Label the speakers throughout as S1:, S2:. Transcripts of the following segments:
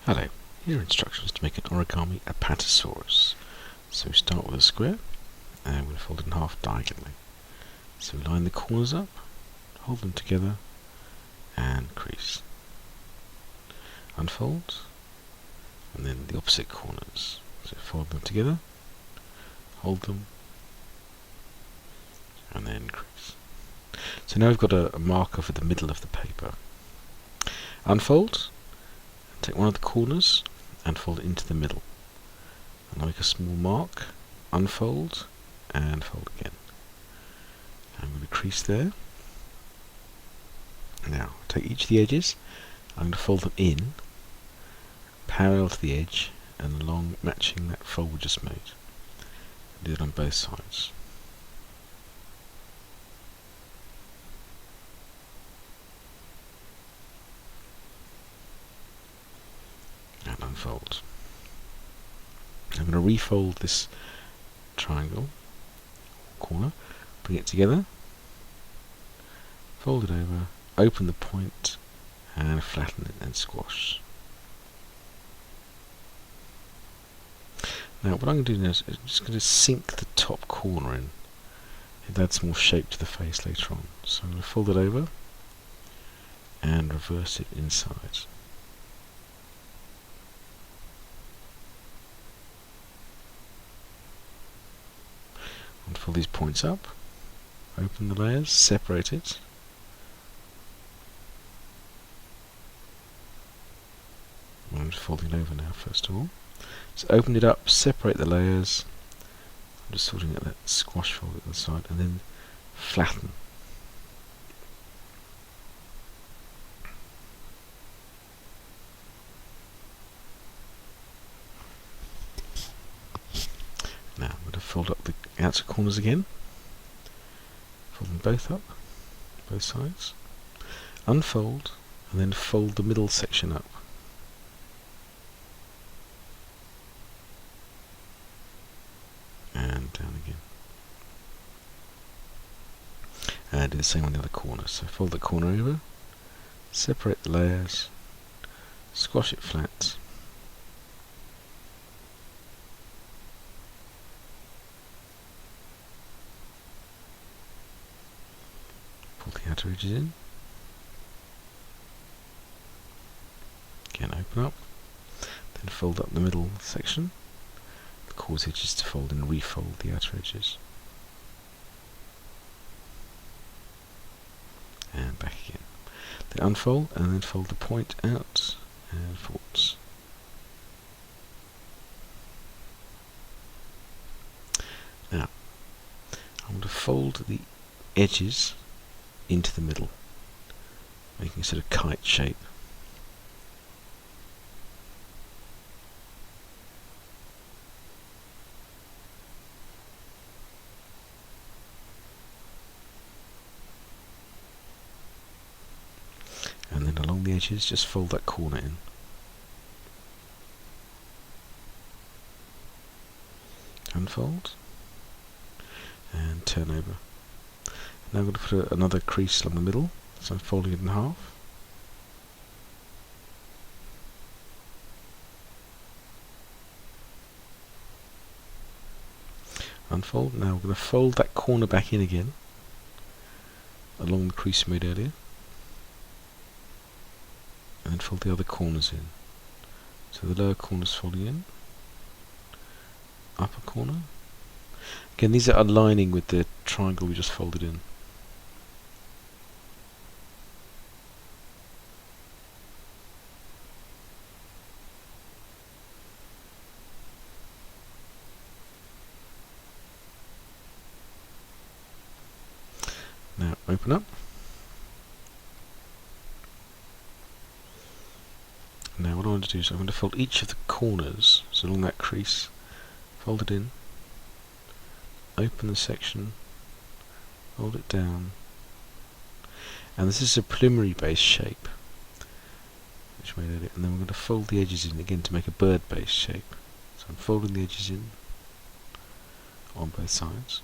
S1: Hello, here are instructions to make an origami Apatasaurus. So we start with a square and we'll fold it in half diagonally. So we line the corners up, hold them together and crease. Unfold and then the opposite corners. So fold them together, hold them and then crease. So now we've got a marker for the middle of the paper. Unfold, take one of the corners and fold it into the middle. And I'll make a small mark, unfold and fold again. I'm going to crease there. Now take each of the edges, I'm going to fold them in, parallel to the edge and along, matching that fold we just made. Do it on both sides. And unfold. I'm going to refold this triangle corner, bring it together, fold it over, open the point and flatten it and squash. Now what I'm going to do now is I'm just going to sink the top corner in. It adds more shape to the face later on. So I'm going to fold it over and reverse it inside. And fold these points up, open the layers, separate it. I'm just folding it over now first of all. So open it up, separate the layers. I'm just sorting out that squash fold at the side and then flatten. Now I'm going to fold up the outer corners again. Fold them both up, both sides. Unfold and then fold the middle section up. And down again. And do the same on the other corner. So fold the corner over, separate the layers, squash it flat. Pull the outer edges in. Again open up. Then fold up the middle section. Cause edges to fold and refold the outer edges. And back again. Then unfold and then fold the point out and forwards. Now, I'm going to fold the edges into the middle, making a sort of kite shape. And then along the edges, just fold that corner in. Unfold. And turn over. Now I'm going to put another crease along the middle, so I'm folding it in half. Unfold. Now we're going to fold that corner back in again, along the crease we made earlier. And then fold the other corners in. So the lower corner's folding in, upper corner. Again, these are aligning with the triangle we just folded in. Now open up. Now what I want to do is I'm going to fold each of the corners, so along that crease, fold it in, open the section, fold it down, and this is a preliminary base shape, which made it, and then we're going to fold the edges in again to make a bird base shape. So I'm folding the edges in on both sides.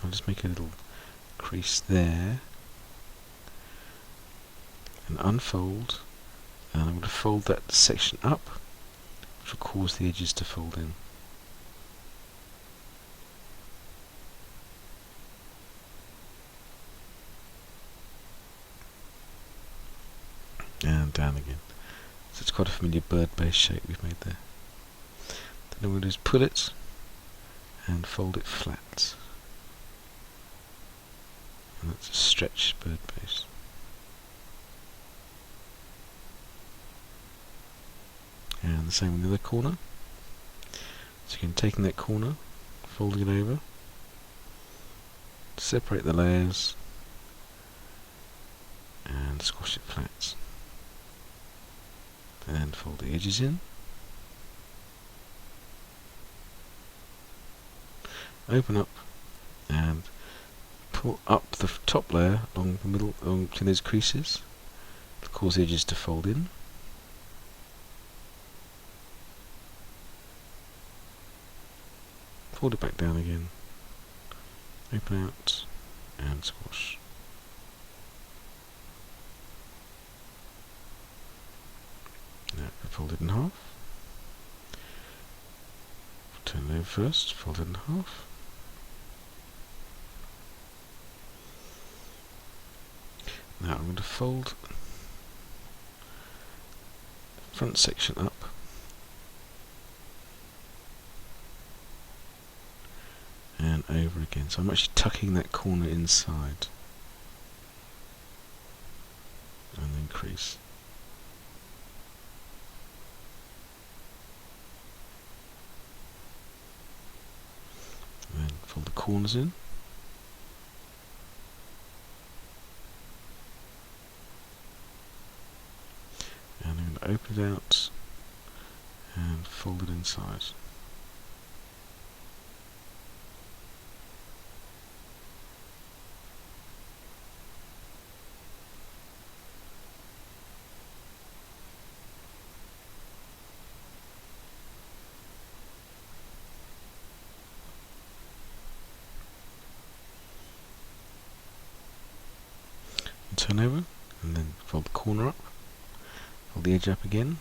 S1: I'll just make a little crease there and unfold, and I'm going to fold that section up, which will cause the edges to fold in. And down again. So it's quite a familiar bird-based shape we've made there. Then I'm going to just pull it and fold it flat. And that's a stretch bird base. And the same with the other corner. So again, taking that corner, folding it over, separate the layers, and squash it flat. And fold the edges in. Open up and pull up the top layer along the middle, along between those creases, to cause the edges to fold in. Fold it back down again. Open out and squash. Now fold it in half. Turn it over first, fold it in half. Now I'm going to fold the front section up and over again. So I'm actually tucking that corner inside and then crease. And then fold the corners in. And I'm going to open it out and fold it inside. And turn over and then fold the corner up. Fold the edge up again.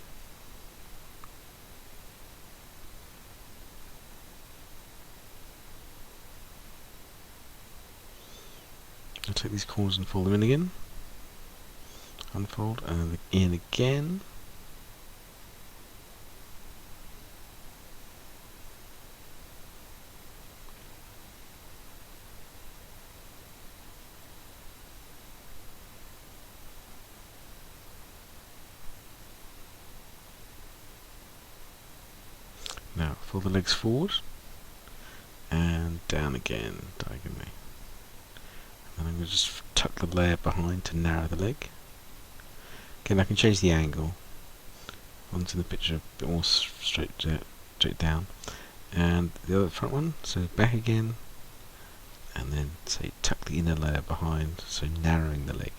S1: I'll take these corners and fold them in again. Unfold and in again. Now fold the legs forward and down again diagonally. And then I'm going to just tuck the layer behind to narrow the leg. Again, I can change the angle onto the picture a bit more straight down. And the other front one, so back again, and then say tuck the inner layer behind, so narrowing the leg.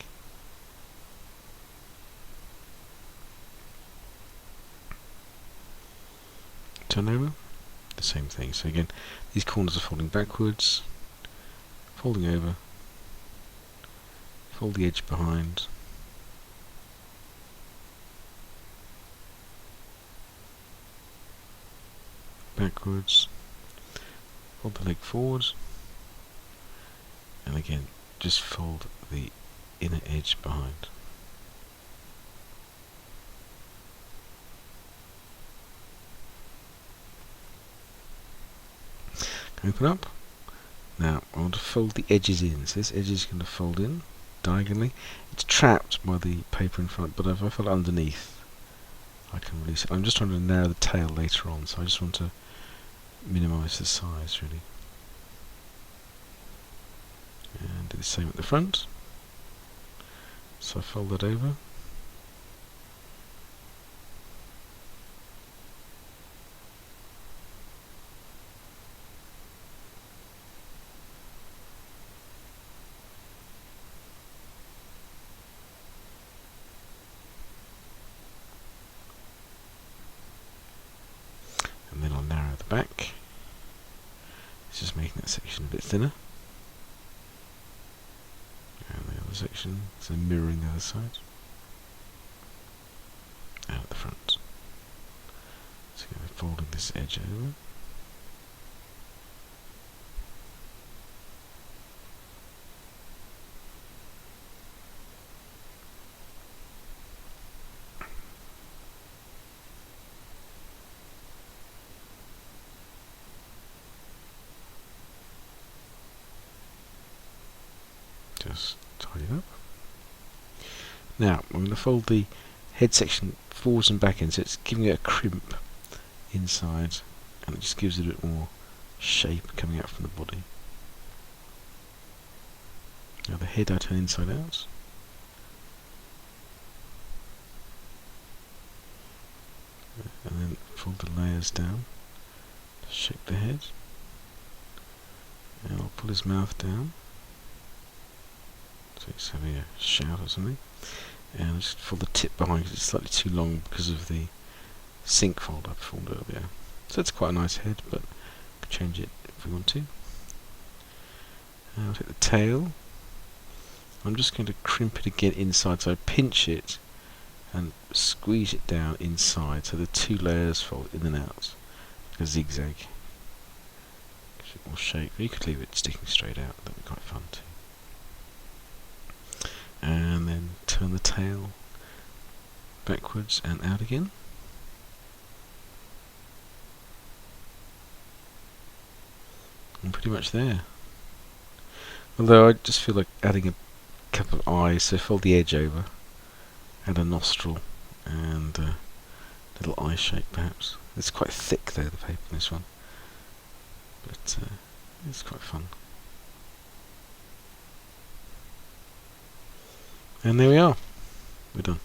S1: Turn over, the same thing. So again, these corners are folding backwards, folding over, fold the edge behind, backwards, fold the leg forwards, and again just fold the inner edge behind. Open up. Now I want to fold the edges in. So this edge is going to fold in diagonally. It's trapped by the paper in front, but if I fold it underneath, I can release it. I'm just trying to narrow the tail later on, so I just want to minimise the size really. And do the same at the front. So I fold that over. And then I'll narrow the back. It's just making that section a bit thinner. And the other section, so mirroring the other side. folding this edge over. Just tidy it up. Now I'm going to fold the head section forwards and back in, so it's giving it a crimp inside, and it just gives it a bit more shape coming out from the body. Now the head I turn inside out. And then fold the layers down to shape the head. And I'll pull his mouth down, so he's having a shout or something. And I'll just fold the tip behind because it's slightly too long because of the sync fold I performed earlier. So it's quite a nice head, but we can change it if we want to. And I'll take the tail. I'm just going to crimp it again inside, so I pinch it and squeeze it down inside, so the two layers fold in and out, a zigzag. Gives it more shape. You could leave it sticking straight out, that'd be quite fun too. And then turn the tail backwards and out again. I'm pretty much there. Although I just feel like adding a couple of eyes, so fold the edge over, add a nostril and a little eye shape perhaps. It's quite thick though, the paper in this one, but it's quite fun. And there we are, we're done.